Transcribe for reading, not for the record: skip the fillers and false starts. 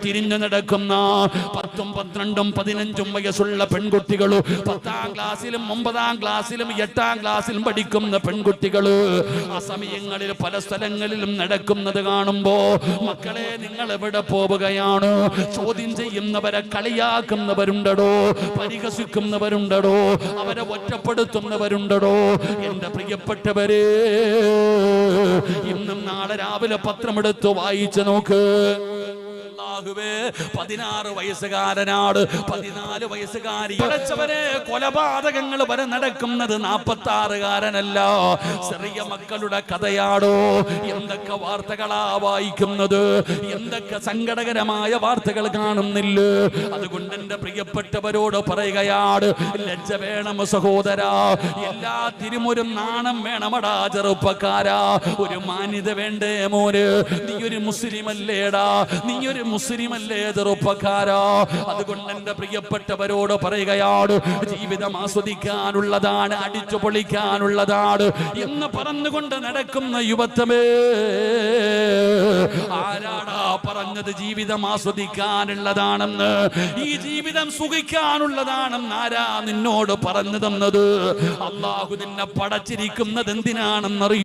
തിരിഞ്ഞു നടക്കുന്ന 10, 12, 15 വയസ്സുള്ള പെൺകുട്ടികള്, 10ാം ക്ലാസ്സിലും 9ാം ക്ലാസ്സിലും 8ാം ക്ലാസ്സിലും പഠിക്കുന്ന പെൺകുട്ടികള് ആ സമയങ്ങളിൽ പല സ്ഥലങ്ങളിലും നടക്കുന്നത് കാണുമ്പോ മക്കളെ നിങ്ങൾ എവിടെ പോവുകയാണ്? ചോദ്യം ചെയ്യുന്നവരെ കളിയാക്കുന്നവരുണ്ടോ, പരിഹസിക്കുന്നവരുണ്ടോ, അവരെ ഒറ്റപ്പെടുത്തുന്നവരുണ്ടോ? എന്റെ പ്രിയപ്പെട്ടവരെ, ഇന്നും നാളെ രാവിലെ പത്രമെടുത്ത് വായിച്ചു നോക്ക്. 16 വയസ്സുകാരനാണ്, 14 വയസ്സുകാരി. പഠിച്ചവരെ, കൊലപാതകങ്ങൾ വരെ നടക്കുന്നത് 46കാരനല്ല, ചെറിയ മക്കളുടെ കഥയാണോ? എന്തൊക്കെ വാർത്തകളാ വായിക്കുന്നത്, എന്തൊക്കെ സങ്കടകരമായ വാർത്തകൾ കാണുന്നില്ല. അതുകൊണ്ട് എന്റെ പ്രിയപ്പെട്ടവരോട് പറയുകയാണ്, ലജ്ജ വേണം സഹോദരാ, എല്ലാത്തിനും ഒരു നാണം വേണമടാ ചെറുപ്പക്കാരാ, ഒരു മാന്യത വേണ്ടേ മോന്? നീ ഒരു മുസ്ലിം അല്ലേടാ, നീ ഒരു മുസ്ലിമല്ലേ ചെറുപ്പക്കാരാ? അതുകൊണ്ട് എന്റെ പ്രിയപ്പെട്ടവരോട് പറയുകയാണ്, ജീവിതം ആസ്വദിക്കാനുള്ളതാണ്, അടിച്ചു പൊളിക്കാനുള്ളതാണ് എന്ന് പറഞ്ഞുകൊണ്ട് നടക്കുന്ന യുവത്വമേ, ആരാടാ പറഞ്ഞത് ജീവിതം ആസ്വദിക്കാനുള്ളതാണെന്ന്? ഈ ജീവിതം സുഖിക്കാനുള്ളതാണെന്ന് ആരാ നിന്നോട് പറഞ്ഞു തന്നത്? അല്ലാഹു നിന്നെ പടച്ചിരിക്കുന്നത് എന്തിനാണെന്നറിയും?